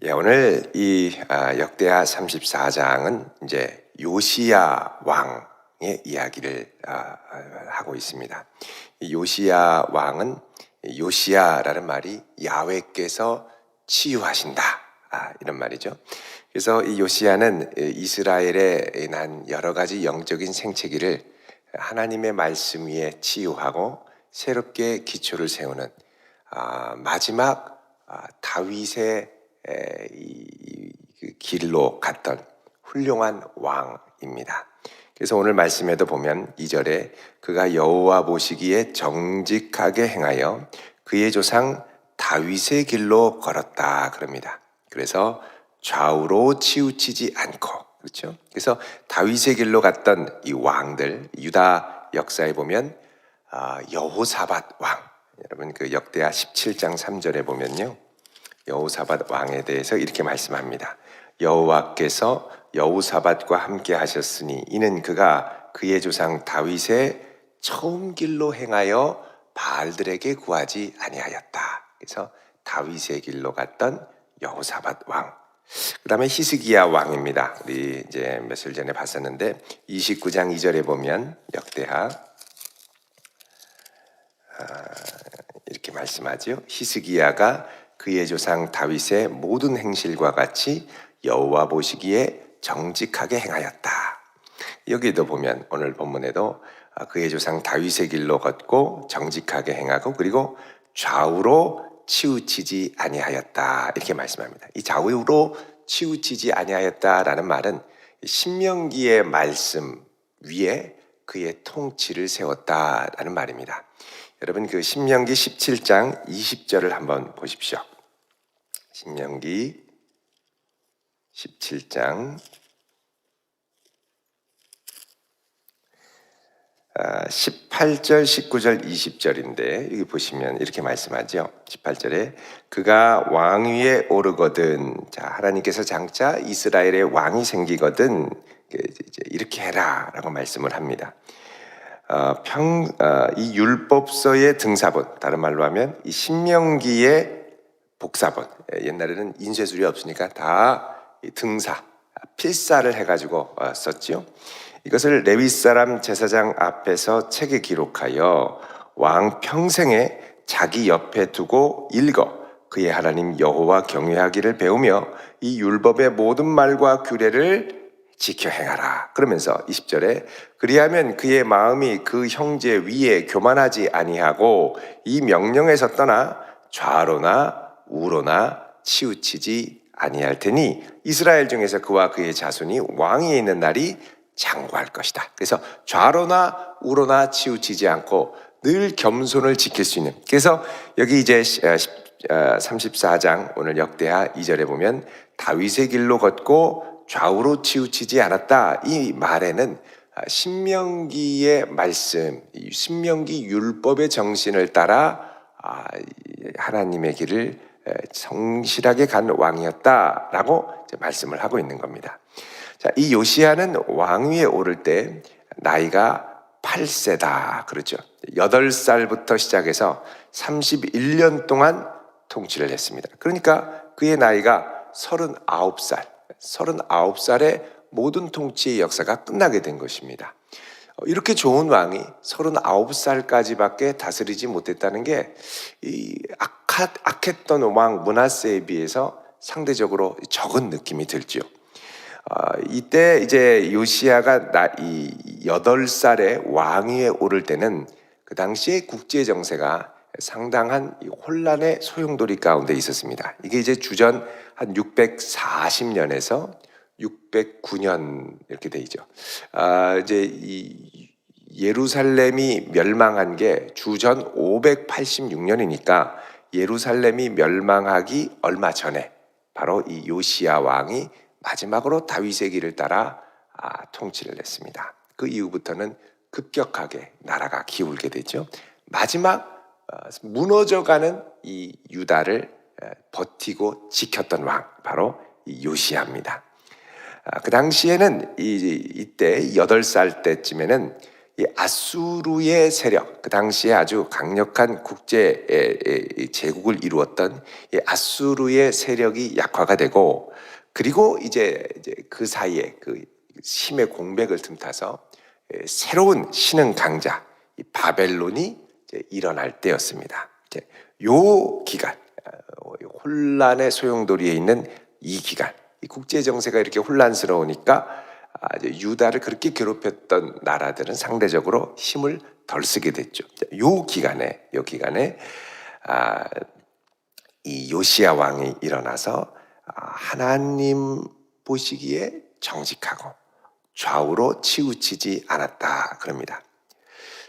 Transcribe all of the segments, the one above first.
예, 오늘 이 역대하 34장은 이제 요시야 왕의 이야기를 하고 있습니다. 이 요시야 왕은 요시야라는 말이 야훼께서 치유하신다 이런 말이죠. 그래서 이 요시야는 이스라엘에 난 여러 가지 영적인 생채기를 하나님의 말씀 위에 치유하고 새롭게 기초를 세우는 마지막 다윗의 그 길로 갔던 훌륭한 왕입니다. 그래서 오늘 말씀에도 보면 2절에 그가 여호와 보시기에 정직하게 행하여 그의 조상 다윗의 길로 걸었다 그럽니다. 그래서 좌우로 치우치지 않고, 그렇죠? 그래서 다윗의 길로 갔던 이 왕들, 유다 역사에 보면 여호사밧 왕, 여러분 그 역대하 17장 3절에 보면요, 여호사밧 왕에 대해서 이렇게 말씀합니다. 여호와께서 여호사밧과 함께 하셨으니 이는 그가 그의 조상 다윗의 처음 길로 행하여 바알들에게 구하지 아니하였다. 그래서 다윗의 길로 갔던 여호사밧 왕. 그 다음에 히스기야 왕입니다. 우리 이제 며칠 전에 봤었는데 29장 2절에 보면 역대하 이렇게 말씀하죠. 히스기야가 그의 조상 다윗의 모든 행실과 같이 여호와 보시기에 정직하게 행하였다. 여기도 보면 오늘 본문에도 그의 조상 다윗의 길로 걷고 정직하게 행하고 그리고 좌우로 치우치지 아니하였다 이렇게 말씀합니다. 이 좌우로 치우치지 아니하였다라는 말은 신명기의 말씀 위에 그의 통치를 세웠다라는 말입니다. 여러분 그 신명기 17장 20절을 한번 보십시오. 신명기 17장 18절, 19절, 20절인데 여기 보시면 이렇게 말씀하죠. 18절에 그가 왕 위에 오르거든, 자 하나님께서 장차 이스라엘의 왕이 생기거든 이렇게 해라 라고 말씀을 합니다. 이 율법서의 등사본, 다른 말로 하면 이 신명기의 복사본, 옛날에는 인쇄술이 없으니까 다 등사, 필사를 해가지고 썼지요. 이것을 레위 사람 제사장 앞에서 책에 기록하여 왕 평생에 자기 옆에 두고 읽어 그의 하나님 여호와 경외하기를 배우며 이 율법의 모든 말과 규례를 지켜 행하라. 그러면서 20절에 그리하면 그의 마음이 그 형제 위에 교만하지 아니하고 이 명령에서 떠나 좌로나 우로나 치우치지 아니할 테니 이스라엘 중에서 그와 그의 자손이 왕위에 있는 날이 장구할 것이다. 그래서 좌로나 우로나 치우치지 않고 늘 겸손을 지킬 수 있는, 그래서 여기 이제 34장 오늘 역대하 2절에 보면 다윗의 길로 걷고 좌우로 치우치지 않았다 이 말에는 신명기의 말씀, 신명기 율법의 정신을 따라 하나님의 길을 성실하게 간 왕이었다라고 말씀을 하고 있는 겁니다. 자, 이 요시야는 왕위에 오를 때 나이가 8세다 그렇죠. 8살부터 시작해서 31년 동안 통치를 했습니다. 그러니까 그의 나이가 39살, 39살에 모든 통치의 역사가 끝나게 된 것입니다. 이렇게 좋은 왕이 39살까지밖에 다스리지 못했다는 게 이 악했던 왕 므낫세에 비해서 상대적으로 적은 느낌이 들죠. 이때 이제 요시야가 8살에 왕위에 오를 때는 그 당시에 국제 정세가 상당한 혼란의 소용돌이 가운데 있었습니다. 이게 이제 주전 한 640년에서 609년 이렇게 돼 있죠. 이제 이 예루살렘이 멸망한 게 주전 586년이니까 예루살렘이 멸망하기 얼마 전에 바로 이 요시야 왕이 마지막으로 다윗의 길을 따라 통치를 했습니다. 그 이후부터는 급격하게 나라가 기울게 되죠. 마지막 무너져가는 이 유다를 버티고 지켰던 왕 바로 이 요시야입니다. 그 당시에는 이때 8살 때쯤에는 이 아수르의 세력, 그 당시에 아주 강력한 국제 제국을 이루었던 이 아수르의 세력이 약화가 되고, 그리고 이제 그 사이에 그 힘의 공백을 틈타서 새로운 신흥 강자 이 바벨론이 이제 일어날 때였습니다. 이제 요 기간, 혼란의 소용돌이에 있는 이 기간, 이 국제 정세가 이렇게 혼란스러우니까 이제 유다를 그렇게 괴롭혔던 나라들은 상대적으로 힘을 덜 쓰게 됐죠. 요 기간에 이 요시야 왕이 일어나서 하나님 보시기에 정직하고 좌우로 치우치지 않았다 그럽니다.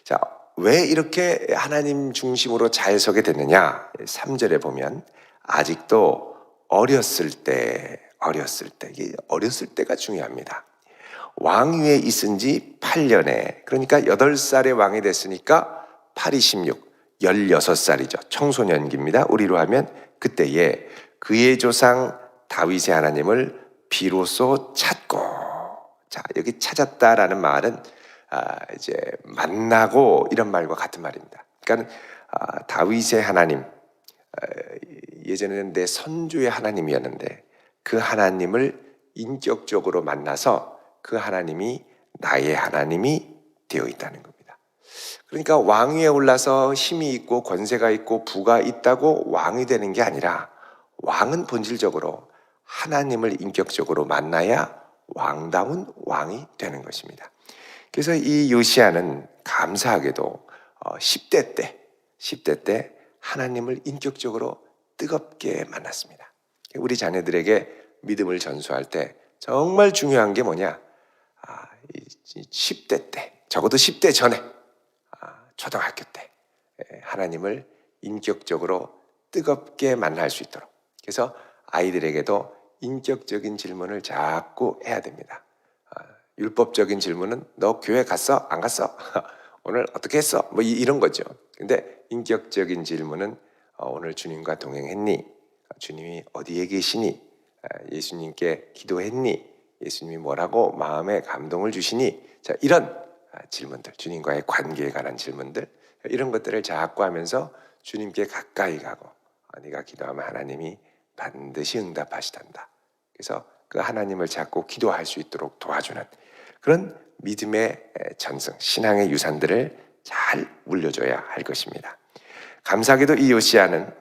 자, 왜 이렇게 하나님 중심으로 잘 서게 됐느냐? 3절에 보면 아직도 어렸을 때 이게 어렸을 때가 중요합니다. 왕위에 있은 지 8년에, 그러니까 8살에 왕이 됐으니까 8, 26, 16살이죠. 청소년기입니다. 우리로 하면 그때에 그의 조상 다윗의 하나님을 비로소 찾고, 자, 여기 찾았다라는 말은 이제 만나고 이런 말과 같은 말입니다. 그러니까 다윗의 하나님, 예전에는 내 선조의 하나님이었는데 그 하나님을 인격적으로 만나서 그 하나님이 나의 하나님이 되어 있다는 겁니다. 그러니까 왕위에 올라서 힘이 있고 권세가 있고 부가 있다고 왕이 되는 게 아니라, 왕은 본질적으로 하나님을 인격적으로 만나야 왕다운 왕이 되는 것입니다. 그래서 이 요시야는 감사하게도 10대 때 하나님을 인격적으로 뜨겁게 만났습니다. 우리 자녀들에게 믿음을 전수할 때 정말 중요한 게 뭐냐? 10대 때, 적어도 10대 전에, 초등학교 때 하나님을 인격적으로 뜨겁게 만날 수 있도록, 그래서 아이들에게도 인격적인 질문을 자꾸 해야 됩니다. 율법적인 질문은 너 교회 갔어? 안 갔어? 오늘 어떻게 했어? 뭐 이런 거죠. 근데 인격적인 질문은 오늘 주님과 동행했니? 주님이 어디에 계시니? 예수님께 기도했니? 예수님이 뭐라고 마음에 감동을 주시니? 자, 이런 질문들, 주님과의 관계에 관한 질문들, 이런 것들을 자꾸 하면서 주님께 가까이 가고, 네가 기도하면 하나님이 반드시 응답하시단다. 그래서 그 하나님을 자꾸 기도할 수 있도록 도와주는 그런 믿음의 전승, 신앙의 유산들을 잘 물려줘야 할 것입니다. 감사하게도 이 요시야는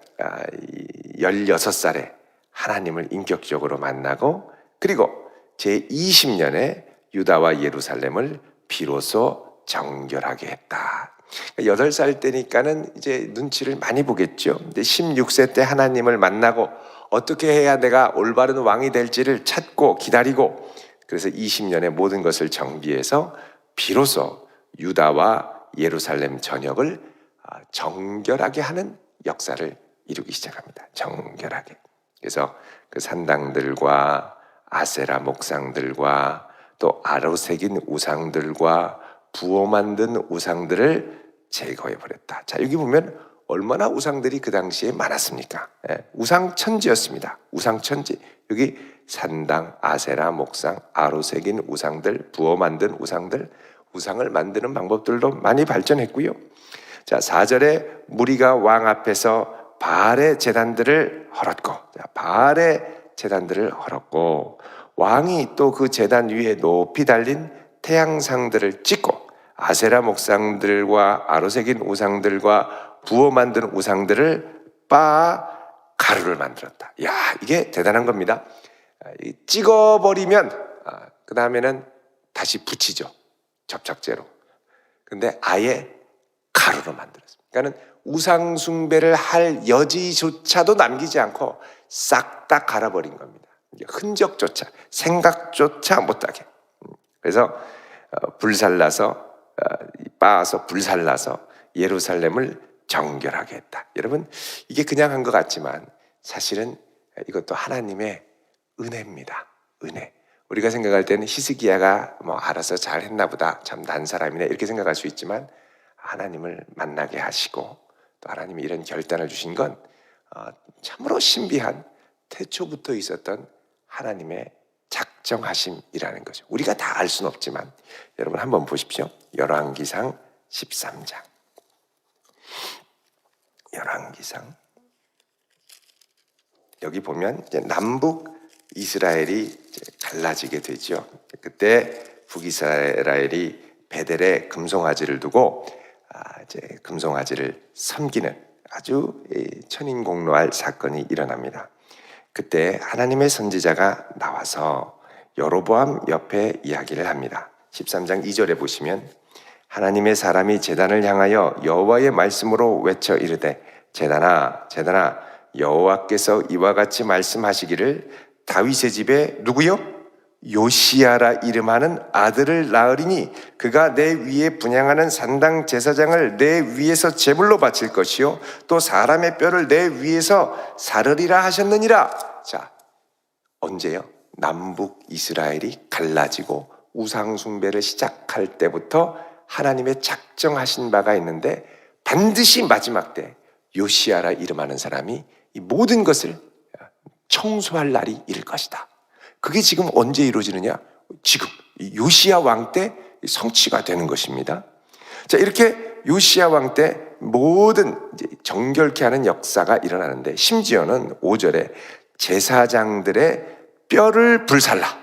16살에 하나님을 인격적으로 만나고, 그리고 제20년에 유다와 예루살렘을 비로소 정결하게 했다. 8살 때니까는 이제 눈치를 많이 보겠죠. 근데 16세 때 하나님을 만나고 어떻게 해야 내가 올바른 왕이 될지를 찾고 기다리고, 그래서 20년에 모든 것을 정비해서 비로소 유다와 예루살렘 전역을 정결하게 하는 역사를 이루기 시작합니다. 정결하게. 그래서 그 산당들과 아세라 목상들과 또 아로 새긴 우상들과 부어 만든 우상들을 제거해 버렸다. 자, 여기 보면 얼마나 우상들이 그 당시에 많았습니까? 우상천지였습니다. 우상천지. 여기 산당, 아세라, 목상, 아로 새긴 우상들, 부어 만든 우상들, 우상을 만드는 방법들도 많이 발전했고요. 자, 4절에 무리가 왕 앞에서 바알의 제단들을 헐었고, 바알의 제단들을 헐었고, 왕이 또 그 제단 위에 높이 달린 태양상들을 찍고 아세라 목상들과 아로 새긴 우상들과 부어 만든 우상들을 빻아 가루를 만들었다. 야, 이게 대단한 겁니다. 찍어버리면 그 다음에는 다시 붙이죠. 접착제로. 근데 아예 가루로 만들었습니다. 그러니까 우상 숭배를 할 여지조차도 남기지 않고 싹 다 갈아버린 겁니다. 흔적조차, 생각조차 못하게. 그래서 불살라서 빻아서 불살라서 예루살렘을 정결하게 했다. 여러분, 이게 그냥 한 것 같지만 사실은 이것도 하나님의 은혜입니다. 은혜. 우리가 생각할 때는 히스기야가 뭐 알아서 잘 했나 보다, 참 난 사람이네, 이렇게 생각할 수 있지만 하나님을 만나게 하시고 또 하나님이 이런 결단을 주신 건 참으로 신비한 태초부터 있었던 하나님의 작정하심이라는 거죠. 우리가 다 알 수는 없지만 여러분 한번 보십시오. 열왕기상 13장. 열왕기상. 여기 보면 이제 남북 이스라엘이 이제 갈라지게 되죠. 그때 북이스라엘이 베델에 금송아지를 두고 이제 금송아지를 섬기는 아주 천인공노할 사건이 일어납니다. 그때 하나님의 선지자가 나와서 여로보암 옆에 이야기를 합니다. 13장 2절에 보시면 하나님의 사람이 제단을 향하여 여호와의 말씀으로 외쳐 이르되 제단아 제단아 여호와께서 이와 같이 말씀하시기를 다윗의 집에 누구요? 요시야라 이름하는 아들을 낳으리니 그가 내 위에 분향하는 산당 제사장을 내 위에서 제물로 바칠 것이요 또 사람의 뼈를 내 위에서 사르리라 하셨느니라. 자, 언제요? 남북 이스라엘이 갈라지고 우상 숭배를 시작할 때부터 하나님의 작정하신 바가 있는데 반드시 마지막 때 요시야라 이름하는 사람이 이 모든 것을 청소할 날이 이를 것이다. 그게 지금 언제 이루어지느냐? 지금 요시야 왕 때 성취가 되는 것입니다. 자, 이렇게 요시야 왕 때 모든 이제 정결케 하는 역사가 일어나는데 심지어는 5절에 제사장들의 뼈를 불살라.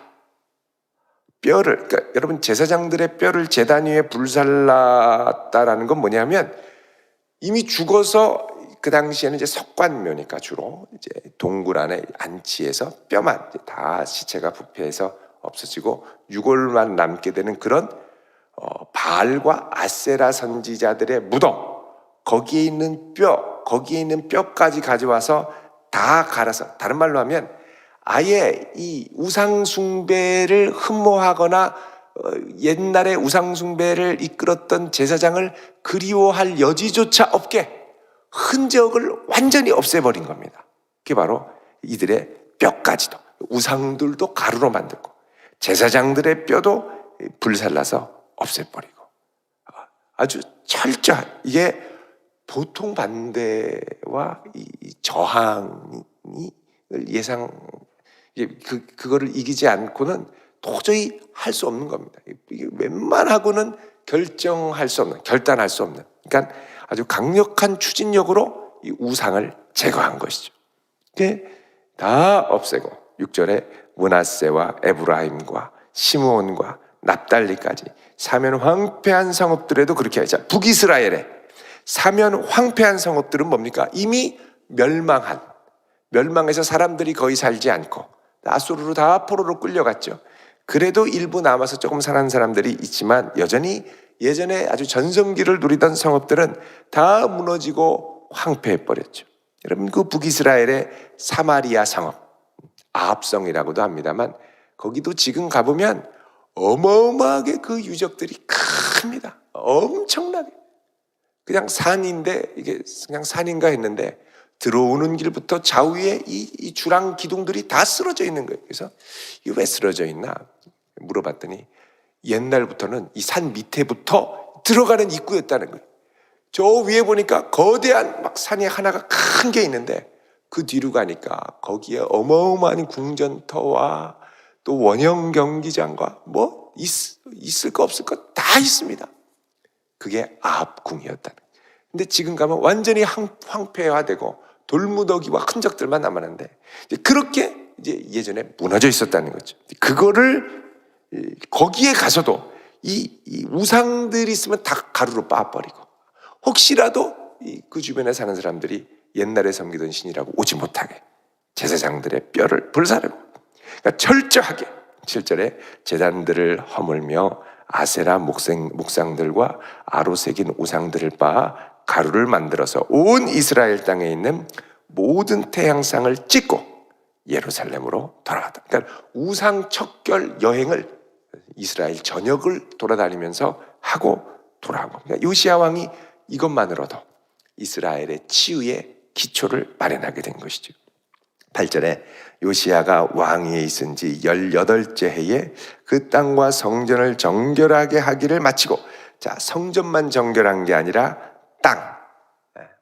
뼈를, 그러니까 여러분 제사장들의 뼈를 제단 위에 불살랐다라는 건 뭐냐면 이미 죽어서 그 당시에는 이제 석관묘니까 주로 이제 동굴 안에 안치해서 뼈만 다 시체가 부패해서 없어지고 유골만 남게 되는 그런 바알과 아세라 선지자들의 무덤, 거기에 있는 뼈까지 가져와서 다 갈아서, 다른 말로 하면 아예 이 우상 숭배를 흠모하거나 옛날에 우상 숭배를 이끌었던 제사장을 그리워할 여지조차 없게 흔적을 완전히 없애버린 겁니다. 그게 바로 이들의 뼈까지도, 우상들도 가루로 만들고 제사장들의 뼈도 불살라서 없애버리고, 아주 철저한, 이게 보통 반대와 이 저항이 그거를 이기지 않고는 도저히 할 수 없는 겁니다. 이게 웬만하고는 결단할 수 없는, 그러니까 아주 강력한 추진력으로 이 우상을 제거한 것이죠. 그게 다 없애고 6절에 므낫세와 에브라임과 시므온과 납달리까지 사면 황폐한 성읍들에도 그렇게 하자. 북이스라엘에 사면 황폐한 성읍들은 뭡니까? 이미 멸망해서 사람들이 거의 살지 않고 아수르로 다 포로로 끌려갔죠. 그래도 일부 남아서 조금 살아난 사람들이 있지만 여전히 예전에 아주 전성기를 누리던 성읍들은 다 무너지고 황폐해버렸죠. 여러분, 그 북이스라엘의 사마리아 성읍, 아합성이라고도 합니다만 거기도 지금 가보면 어마어마하게 그 유적들이 큽니다. 엄청나게. 그냥 산인데, 이게 그냥 산인가 했는데 들어오는 길부터 좌우에 이 주랑 기둥들이 다 쓰러져 있는 거예요. 그래서 이게 왜 쓰러져 있나 물어봤더니 옛날부터는 이 산 밑에부터 들어가는 입구였다는 거예요. 저 위에 보니까 거대한 막 산이 하나가 큰 게 있는데 그 뒤로 가니까 거기에 어마어마한 궁전터와 또 원형 경기장과 뭐 있을 거 없을 거 다 있습니다. 그게 아합궁이었다는 거예요. 근데 지금 가면 완전히 황폐화되고 돌무더기와 흔적들만 남았는데 그렇게 이제 예전에 무너져 있었다는 거죠. 그거를 거기에 가서도 이 우상들이 있으면 다 가루로 빻아버리고 혹시라도 그 주변에 사는 사람들이 옛날에 섬기던 신이라고 오지 못하게 제사장들의 뼈를 불사르고, 그러니까 철저하게 7절에 제단들을 허물며 아세라 목상들과 아로 새긴 우상들을 빻아 가루를 만들어서 온 이스라엘 땅에 있는 모든 태양상을 찍고 예루살렘으로 돌아갔다. 그러니까 우상 척결 여행을 이스라엘 전역을 돌아다니면서 하고 돌아온 겁니다. 요시야 왕이 이것만으로도 이스라엘의 치유의 기초를 마련하게 된 것이죠. 8절에 요시야가 왕위에 있은 지 18째 해에 그 땅과 성전을 정결하게 하기를 마치고, 자, 성전만 정결한 게 아니라 땅,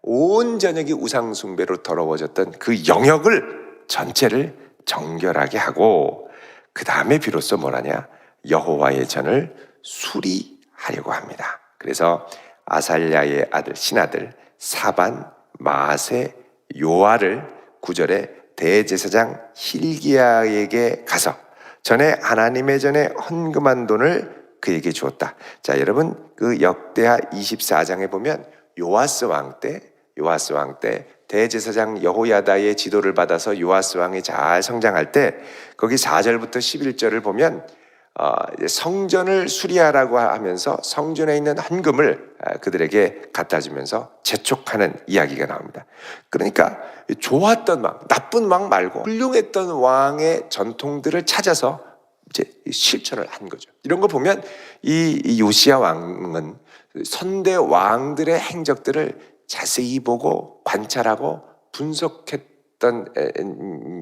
온 전역이 우상 숭배로 더러워졌던 그 영역을 전체를 정결하게 하고, 그 다음에 비로소 뭐라냐? 여호와의 전을 수리하려고 합니다. 그래서 아살랴의 아들 신하들 사반, 마세, 요아를 9절에 대제사장 hil기야에게 가서 전에 하나님의 전에 헌금한 돈을 그에게 주었다. 자, 여러분 그 역대하 24장에 보면 요아스 왕 때 대제사장 여호야다의 지도를 받아서 요아스 왕이 잘 성장할 때 거기 4절부터 11절을 보면 성전을 수리하라고 하면서 성전에 있는 헌금을 그들에게 갖다 주면서 재촉하는 이야기가 나옵니다. 그러니까 좋았던 왕, 나쁜 왕 말고 훌륭했던 왕의 전통들을 찾아서 이제 실천을 한 거죠. 이런 거 보면 이 요시야 왕은 선대 왕들의 행적들을 자세히 보고 관찰하고 분석했던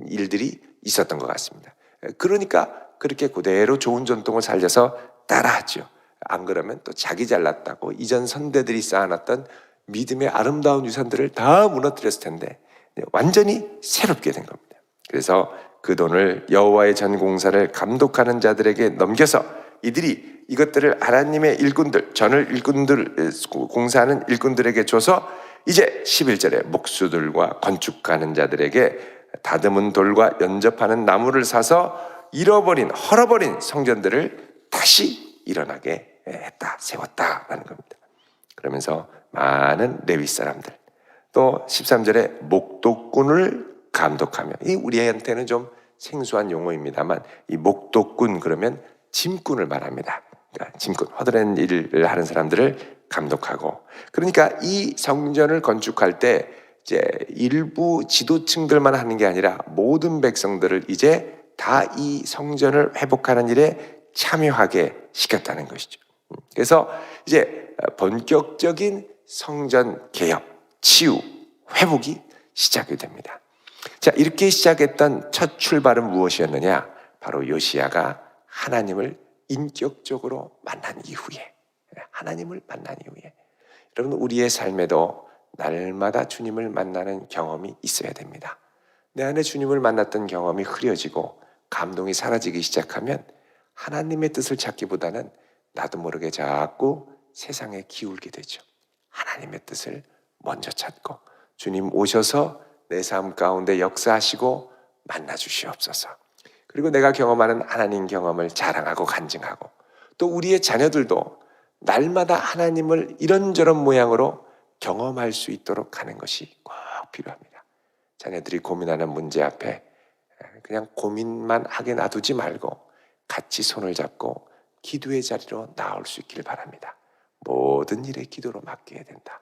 일들이 있었던 것 같습니다. 그러니까 그렇게 그대로 좋은 전통을 살려서 따라하죠. 안 그러면 또 자기 잘났다고 이전 선대들이 쌓아놨던 믿음의 아름다운 유산들을 다 무너뜨렸을 텐데 완전히 새롭게 된 겁니다. 그래서 그 돈을 여호와의 전 공사를 감독하는 자들에게 넘겨서 이들이 이것들을 하나님의 일꾼들, 전을 공사하는 일꾼들에게 줘서 이제 11절에 목수들과 건축하는 자들에게 다듬은 돌과 연접하는 나무를 사서 헐어버린 성전들을 다시 일어나게 했다, 세웠다라는 겁니다. 그러면서 많은 레위 사람들, 또 13절에 목독꾼을 감독하며, 이 우리한테는 좀 생소한 용어입니다만 이 목독꾼 그러면 짐꾼을 말합니다. 그러니까 짐꾼, 허드렛 일을 하는 사람들을 감독하고, 그러니까 이 성전을 건축할 때 이제 일부 지도층들만 하는 게 아니라 모든 백성들을 이제 다 이 성전을 회복하는 일에 참여하게 시켰다는 것이죠. 그래서 이제 본격적인 성전 개혁, 치유, 회복이 시작이 됩니다. 자, 이렇게 시작했던 첫 출발은 무엇이었느냐? 바로 요시야가 하나님을 인격적으로 만난 이후에, 여러분 우리의 삶에도 날마다 주님을 만나는 경험이 있어야 됩니다. 내 안에 주님을 만났던 경험이 흐려지고 감동이 사라지기 시작하면 하나님의 뜻을 찾기보다는 나도 모르게 자꾸 세상에 기울게 되죠. 하나님의 뜻을 먼저 찾고 주님 오셔서 내 삶 가운데 역사하시고 만나 주시옵소서. 그리고 내가 경험하는 하나님 경험을 자랑하고 간증하고, 또 우리의 자녀들도 날마다 하나님을 이런저런 모양으로 경험할 수 있도록 하는 것이 꼭 필요합니다. 자녀들이 고민하는 문제 앞에 그냥 고민만 하게 놔두지 말고 같이 손을 잡고 기도의 자리로 나올 수 있길 바랍니다. 모든 일에 기도로 맡겨야 된다.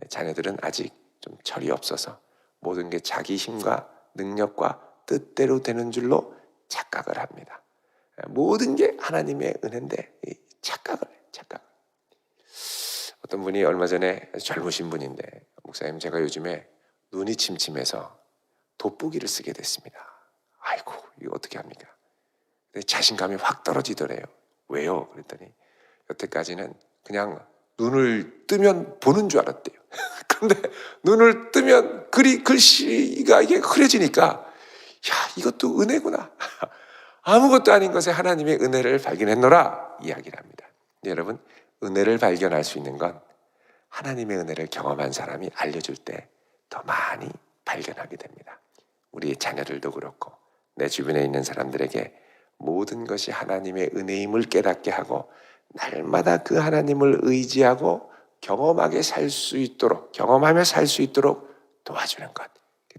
자녀들은 아직 좀 철이 없어서 모든 게 자기 힘과 능력과 뜻대로 되는 줄로 착각을 합니다. 모든 게 하나님의 은혜인데 착각을 해요. 어떤 분이 얼마 전에 젊으신 분인데, 목사님 제가 요즘에 눈이 침침해서 돋보기를 쓰게 됐습니다. 아이고 이거 어떻게 합니까? 근데 자신감이 확 떨어지더래요. 왜요? 그랬더니 여태까지는 그냥 눈을 뜨면 보는 줄 알았대요. 근데 눈을 뜨면 글씨가 이게 흐려지니까 야, 이것도 은혜구나. 아무것도 아닌 것에 하나님의 은혜를 발견했노라 이야기를 합니다. 여러분, 은혜를 발견할 수 있는 건 하나님의 은혜를 경험한 사람이 알려줄 때 더 많이 발견하게 됩니다. 우리의 자녀들도 그렇고 내 주변에 있는 사람들에게 모든 것이 하나님의 은혜임을 깨닫게 하고 날마다 그 하나님을 의지하고 경험하며 살 수 있도록 도와주는 것,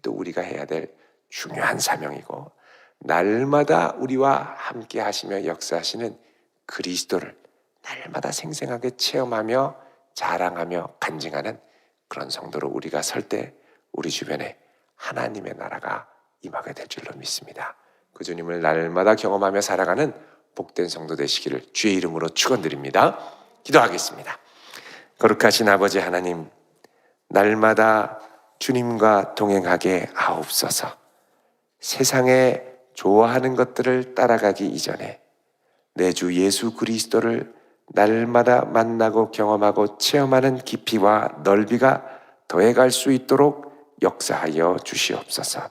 또 우리가 해야 될 중요한 사명이고, 날마다 우리와 함께 하시며 역사하시는 그리스도를 날마다 생생하게 체험하며 자랑하며 간증하는 그런 성도로 우리가 설 때 우리 주변에 하나님의 나라가 임하게 될 줄로 믿습니다. 그 주님을 날마다 경험하며 살아가는 복된 성도 되시기를 주의 이름으로 축원드립니다. 기도하겠습니다. 거룩하신 아버지 하나님, 날마다 주님과 동행하게 하옵소서. 세상에 좋아하는 것들을 따라가기 이전에 내 주 예수 그리스도를 날마다 만나고 경험하고 체험하는 깊이와 넓이가 더해갈 수 있도록 역사하여 주시옵소서.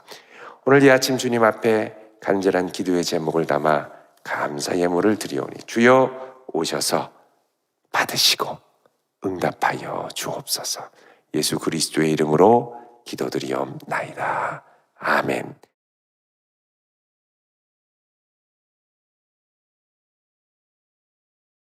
오늘 이 아침 주님 앞에 간절한 기도의 제목을 담아 감사 예물을 드리오니 주여 오셔서 받으시고 응답하여 주옵소서. 예수 그리스도의 이름으로 기도드리옵나이다. 아멘.